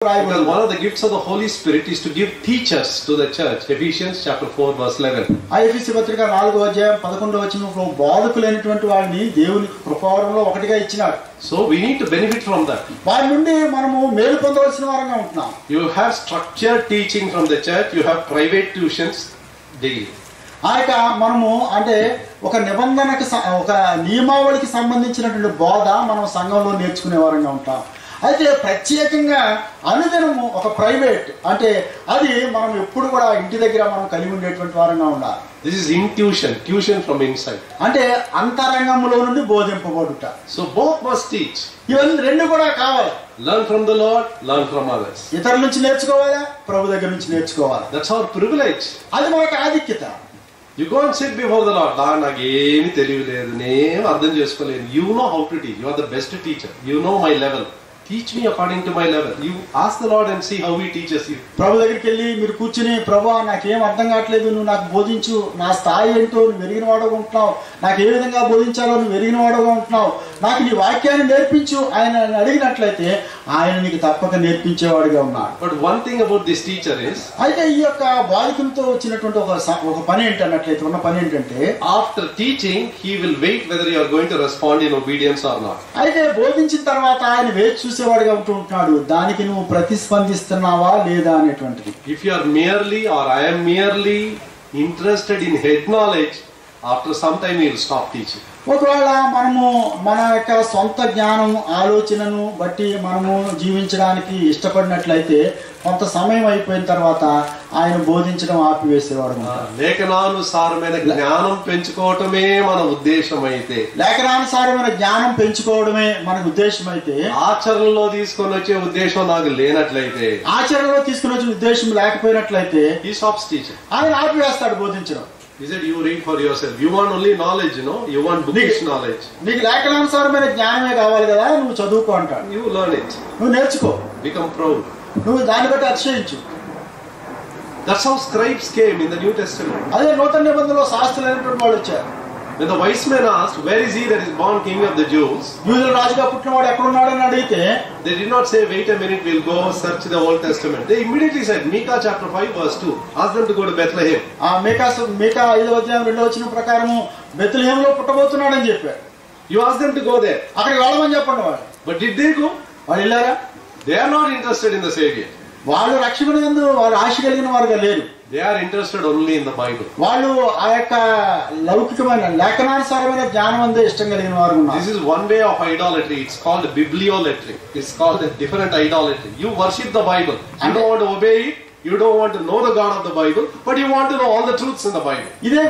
Because one of the gifts of the Holy Spirit is to give teachers to the church. Ephesians chapter 4 verse 11. ఎఫెసీ పత్రిక 4వ అధ్యాయం 11వ వచనంలో బోధకులైనటువంటి వారిని దేవుని కృపావరంలో ఒకటిగా ఇచ్చినాడు. So we need to benefit from that. వారి నుండి మనము మేలు పొందవలసిన వారంగా ఉంటున్నాం. You have structured teaching from the church. You have private tuitions daily. ఆయక మనము అంటే ఒక నిబంధనకి ఒక నియమావళికి సంబంధించినటువంటి బోధ మనం సంఘంలో నేర్చుకునే వారంగా ఉంటాం. అయితే ప్రత్యేకంగా అనుదినము ఒక ప్రైవేట్ అంటే అది మనం ఎప్పుడు కూడా ఇంటి దగ్గర మనం కలిగి ఉండేటువంటి వారంగా ఉండాలి. This is intuition, tuition from inside. అంటే అంతరంగంలో నుండి బోధింపబడుట. So both must teach. ఇవన్నీ రెండు కూడా కావాలి. Learn from the Lord, learn from others. ఇతరుల నుంచి నేర్చుకోవాలా, ప్రభు దగ్గర నుంచి నేర్చుకోవాలా. That's our privilege. అది మనకు ఆధిక్యత. You go and sit before the Lord. నాకు ఏమీ తెలియలేదు, నేను అర్థం చేసుకోలేను. You know how to teach. You are the best teacher. You know my level. Teach me according to my level. You ask the Lord and see how He teaches you. ప్రభు దగ్గరికి వెళ్ళి మీరు కూర్చుని, ప్రభువా నాకేం అర్థం కావట్లేదు, నువ్వు నాకు బోధించు, నా స్థాయి ఏంటో నువ్వు ఎరిగిన వాడుగా ఉంటున్నావు, నాకు ఏ విధంగా బోధించాలో నువ్వు ఎరిగిన వాడుగా ఉంటున్నావు, నాకు నీ వాక్యాన్ని నేర్పించు ఆయన అడిగినట్లయితే ఆయన నీకు తప్పక నేర్పించేవాడిగా ఉన్నాడు. But one thing about this teacher is, అయితే ఈ యొక్క బాధికులతో వచ్చినటువంటి ఒక పని ఏంటన్నట్లయితే ఉన్న పని ఏంటంటే, after teaching he will wait whether you are going to respond in obedience or not. అయితే బోధించిన తర్వాత ఆయన వేచి చూసేవాడిగా ఉంటున్నాడు, దానికి నువ్వు ప్రతిస్పందిస్తున్నావా లేదా అనేటువంటిది. If you are merely or I am merely interested in head knowledge, after some time he will stop teaching. ఒకవేళ మనము మన యొక్క సొంత జ్ఞానం ఆలోచనను బట్టి మనము జీవించడానికి ఇష్టపడినట్లయితే కొంత సమయం అయిపోయిన తర్వాత ఆయన బోధించడం ఆపివేసేవాడు. లేఖనానుసారమైన జ్ఞానం పెంచుకోవటమే మన ఉద్దేశం అయితే, లేఖనానుసారమైన జ్ఞానం పెంచుకోవడమే మనకు ఉద్దేశం అయితే, ఆచరణలో తీసుకొని వచ్చే ఉద్దేశం నాకు లేనట్లయితే, ఆచరణలో తీసుకుని వచ్చిన ఉద్దేశం లేకపోయినట్లయితే he stops teaching. ఆయన ఆపివేస్తాడు బోధించడం. He said, you read for yourself. You want only knowledge, you want bookish knowledge. నీకు లేఖనానుసారమైన జ్ఞానమే కావాలి కదా, నువ్వు చదువుకో అంటాడు. You learn it. నువ్వు నేర్చుకో, Become proud. నువ్వు దాన్ని బట్టి అతిశయించు. That's how scribes came in the New Testament. అదే నూతన నిబంధనలో శాస్త్రులైనటువంటి వాళ్ళు వచ్చారు. When the wise men asked, where is he that is born king of the Jews? యూదుల రాజుగా పుట్టినవాడు ఎక్కడున్నాడని అడిగితే, they did not say, wait a minute, we'll go search the Old Testament. They immediately said, Micah chapter 5 verse 2, ask them to go to Bethlehem. మీకా 5వ అధ్యాయం 2వ వచనం ప్రకారము బెత్లెహేములో పుట్టబోతున్నాడని చెప్పారు. You ask them to go there. అక్కడికి వెళ్ళమని చెప్పండి వాళ్ళు. But did they go? వాళ్ళు వెళ్ళారా? They are not interested in the Savior. వాళ్ళు రక్షకుని యందు వారు ఆశ కలిగిన వారుగా లేరు. They are interested only in the Bible. వాళ్ళు ఆ యొక్క లౌకికమైన లేఖనానుసారమైన జ్ఞానం అందే ఇష్టం కలిగిన వారు ఉన్నారు. This is one way of idolatry. It's called bibliolatry. It's called a different idolatry. You worship the Bible. You don't want to obey it. You don't want to know the God of the Bible, but you want to know all the truths in the Bible. ఇదే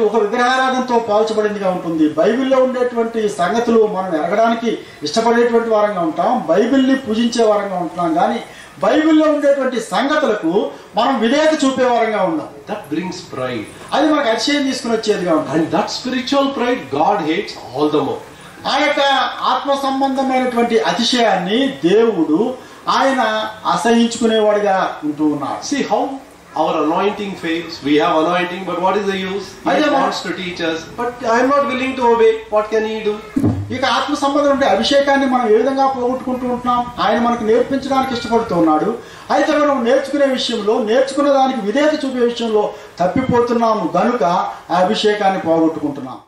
ఒక విగ్రహారాధనతో పోల్చబడిందిగా ఉంటుంది. బైబిల్లో ఉండేటువంటి సంగతులు మనం ఎరగడానికి ఇష్టపడేటువంటి వారంగా ఉంటాం, బైబిల్ని పూజించే వారంగా ఉంటున్నాం, కానీ బైబిల్లో ఉండేటువంటి సంగతులకు మనం విధేయత చూపే వారంగా ఉన్నాం. That brings pride. అది మనకు అతిశయం తీసుకుని వచ్చేదిగా ఉంటుంది. And that spiritual pride God hates all the more. ఆ యొక్క ఆత్మ సంబంధమైనటువంటి అతిశయాన్ని దేవుడు ఆయన అసహించుకునేవాడిగా ఉంటూ ఉన్నాడు. See how our anointing fails. We have anointing, but what is the use? He wants to teach us, but I am not willing to obey. What can he do? ఇక ఆత్మ సంబంధం ఉంటే అభిషేకాన్ని మనం ఏ విధంగా పోగొట్టుకుంటూ ఉంటున్నాం. ఆయన మనకు నేర్పించడానికి ఇష్టపడుతూ ఉన్నాడు. అయితే మనం నేర్చుకునే విషయంలో, నేర్చుకున్న దానికి విధేయత చూపే విషయంలో తప్పిపోతున్నాము గనుక ఆ అభిషేకాన్ని పోగొట్టుకుంటున్నాం.